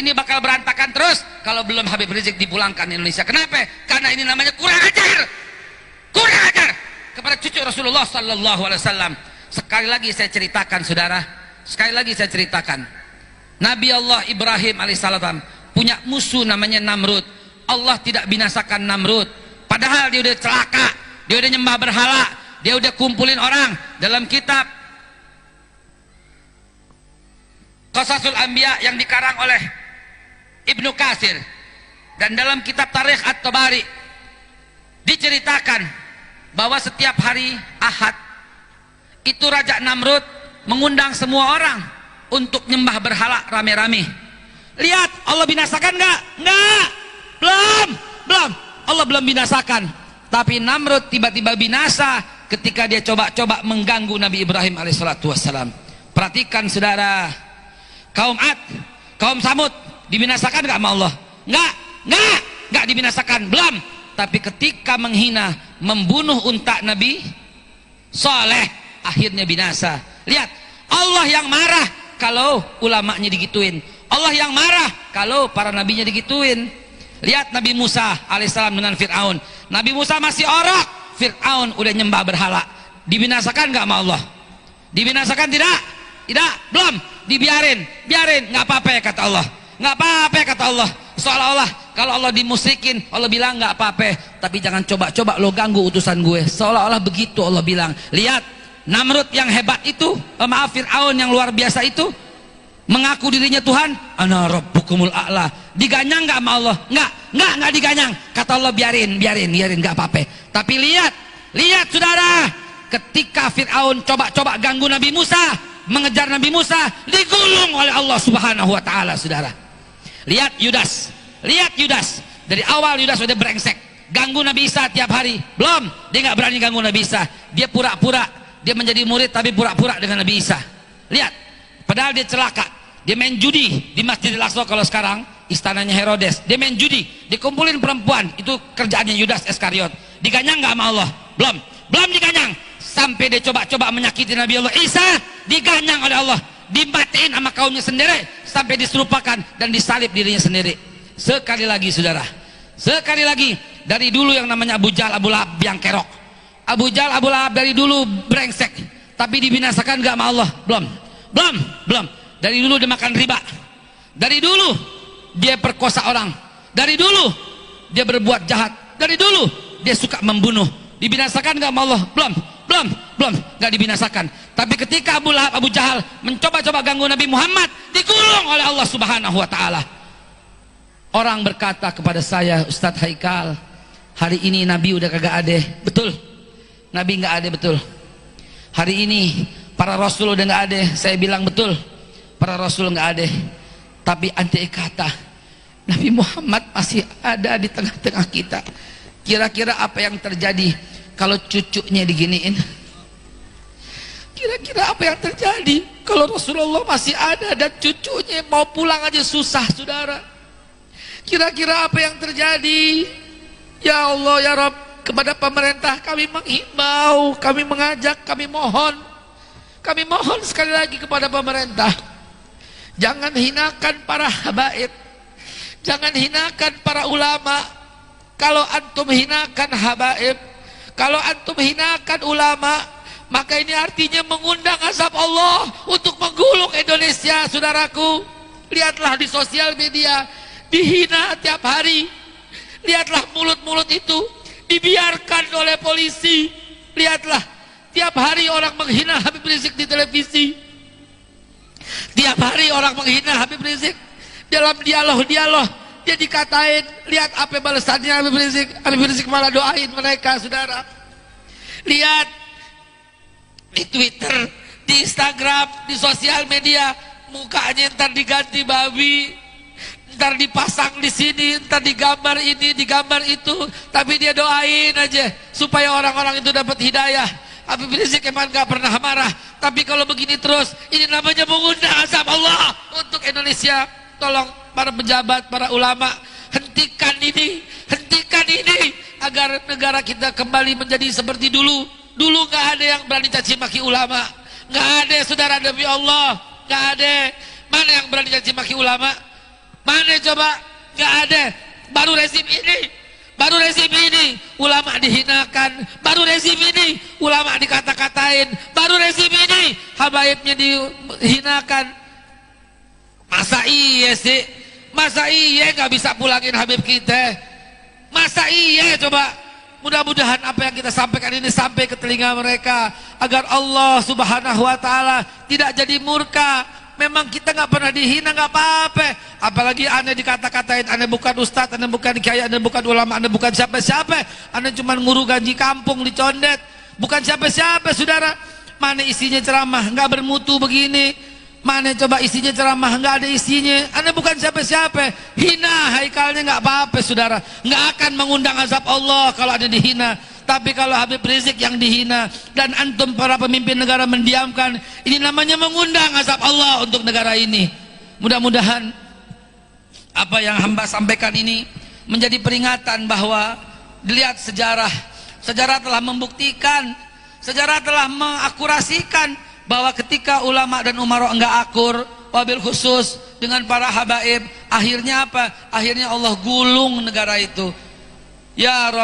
ini bakal berantakan terus kalau belum Habib Rizik dipulangkan Indonesia. Kenapa? Karena ini namanya kurang ajar kepada cucu Rasulullah sallallahu alaihi wasallam. Sekali lagi saya ceritakan saudara, Nabi Allah Ibrahim alaihissalam punya musuh namanya Namrud. Allah tidak binasakan Namrud, padahal dia udah celaka, dia udah nyembah berhala, dia udah kumpulin orang. Dalam kitab Qasasul Anbiya yang dikarang oleh Ibnu Katsir dan dalam kitab Tarikh At-Tabari diceritakan bahwa setiap hari Ahad itu Raja Namrud mengundang semua orang untuk nyembah berhala rame-rame. Lihat, Allah binasakan nggak? Nggak, belum. Allah belum binasakan. Tapi Namrud tiba-tiba binasa ketika dia coba-coba mengganggu Nabi Ibrahim alaihissalatu wassalam. Perhatikan saudara, kaum Ad, kaum Samud dibinasakan nggak sama Allah? Nggak dibinasakan, belum. Tapi ketika menghina, membunuh unta Nabi Saleh, akhirnya binasa. Lihat, Allah yang marah kalau ulamanya digituin, Allah yang marah kalau para nabinya digituin. Lihat Nabi Musa alaihissalam dengan Fir'aun. Nabi Musa masih orok, Fir'aun udah nyembah berhala. Dibinasakan nggak sama Allah? Dibinasakan tidak? Belum. Dibiarin, nggak apa-apa ya kata Allah. Nggak apa-apa ya kata Allah. Seolah-olah kalau Allah dimusyrikin, Allah bilang nggak apa-apa, tapi jangan coba-coba lo ganggu utusan gue. Seolah-olah begitu Allah bilang. Lihat, Namrud yang hebat itu, Fir'aun yang luar biasa itu, mengaku dirinya Tuhan, ana rabbukumul a'la. Diganyang nggak sama Allah? Nggak diganyang. Kata Allah biarin, nggak apa-apa. Tapi lihat saudara, ketika Fir'aun coba-coba ganggu Nabi Musa, mengejar Nabi Musa, digulung oleh Allah Subhanahu wa taala, saudara. Lihat Yudas, dari awal Yudas sudah brengsek, ganggu Nabi Isa tiap hari. Belum, dia nggak berani ganggu Nabi Isa. Dia pura-pura, dia menjadi murid tapi pura-pura dengan Nabi Isa. Lihat, padahal dia celaka. Dia main judi di Masjidil Aqsa, kalau sekarang istananya Herodes. Dia main judi, dikumpulin perempuan. Itu kerjaannya Yudas Iskariot. Diganyang nggak sama Allah? Belum diganyang. Sampai dia coba-coba menyakiti Nabi Allah Isa, diganyang oleh Allah, dimatiin sama kaumnya sendiri, sampai diserupakan dan disalib dirinya sendiri. Sekali lagi saudara, dari dulu yang namanya Abu Jahal, Abu Lahab yang kerok. Abu Jahal, Abu Lahab dari dulu brengsek, tapi dibinasakan gak sama Allah? Belum. Dari dulu dia makan riba, dari dulu dia perkosa orang, dari dulu dia berbuat jahat, dari dulu dia suka membunuh. Dibinasakan gak sama Allah? Belum, gak dibinasakan. Tapi ketika Abu Lahab, Abu Jahal mencoba-coba ganggu Nabi Muhammad, digulung oleh Allah Subhanahu wa taala. Orang berkata kepada saya, Ustadz Haikal, hari ini Nabi udah kagak ada. Betul, Nabi nggak ada, betul. Hari ini para Rasul udah nggak ada. Saya bilang betul, para Rasul nggak ada. Tapi andai kata Nabi Muhammad masih ada di tengah-tengah kita, kira-kira apa yang terjadi kalau cucunya diginiin? Kira-kira apa yang terjadi kalau Rasulullah masih ada dan cucunya mau pulang aja susah, saudara? Kira-kira apa yang terjadi? Ya Allah, ya Rabb, kepada pemerintah kami menghimbau, kami mengajak, kami mohon sekali lagi kepada pemerintah, jangan hinakan para habaib, jangan hinakan para ulama. Kalau antum hinakan habaib, kalau antum hinakan ulama, maka ini artinya mengundang azab Allah untuk menggulung Indonesia, saudaraku. Lihatlah di sosial media, dihina tiap hari. Lihatlah mulut-mulut itu dibiarkan oleh polisi. Lihatlah, tiap hari orang menghina Habib Rizik di televisi. Tiap hari orang menghina Habib Rizik dalam dialog dia dikatain. Lihat apa balasannya Habib Rizik. Habib Rizik malah doain mereka, saudara. Lihat di Twitter, di Instagram, di sosial media, mukanya ntar diganti babi, ntar dipasang di sini, ntar digambar ini, digambar itu, tapi dia doain aja supaya orang-orang itu dapat hidayah. Habib Rizik emang gak pernah marah, tapi kalau begini terus, ini namanya mengundang azab Allah untuk Indonesia. Tolong para pejabat, para ulama, hentikan ini agar negara kita kembali menjadi seperti dulu. Dulu gak ada yang berani caci maki ulama, gak ada, saudara, demi Allah, gak ada. Mana yang berani caci maki ulama? Mana coba? Gak ada. Baru rezim ini ulama dihinakan, baru rezim ini ulama dikata-katain, baru rezim ini habaibnya dihinakan. Masa iya sih? Masa iya gak bisa pulangin habib kita? Masa iya coba? Mudah-mudahan apa yang kita sampaikan ini sampai ke telinga mereka, agar Allah subhanahu wa ta'ala tidak jadi murka. Memang kita nggak pernah dihina, nggak apa-apa. Apalagi anda dikata-katain, anda bukan ustadz, anda bukan kiai, anda bukan ulama, anda bukan siapa-siapa, anda cuma nguru gaji kampung dicondet, bukan siapa-siapa saudara. Mana isinya ceramah nggak bermutu begini? Mana coba isinya ceramah nggak ada isinya? Anda bukan siapa-siapa. Hina haikalnya nggak apa-apa saudara, nggak akan mengundang azab Allah kalau ada dihina. Tapi kalau Habib Rizik yang dihina dan antum para pemimpin negara mendiamkan, ini namanya mengundang azab Allah untuk negara ini. Mudah-mudahan apa yang hamba sampaikan ini menjadi peringatan bahwa dilihat sejarah telah membuktikan, sejarah telah mengakurasikan bahwa ketika ulama dan umara enggak akur, wabil khusus dengan para habaib, akhirnya apa? Akhirnya Allah gulung negara itu. Ya Rabb.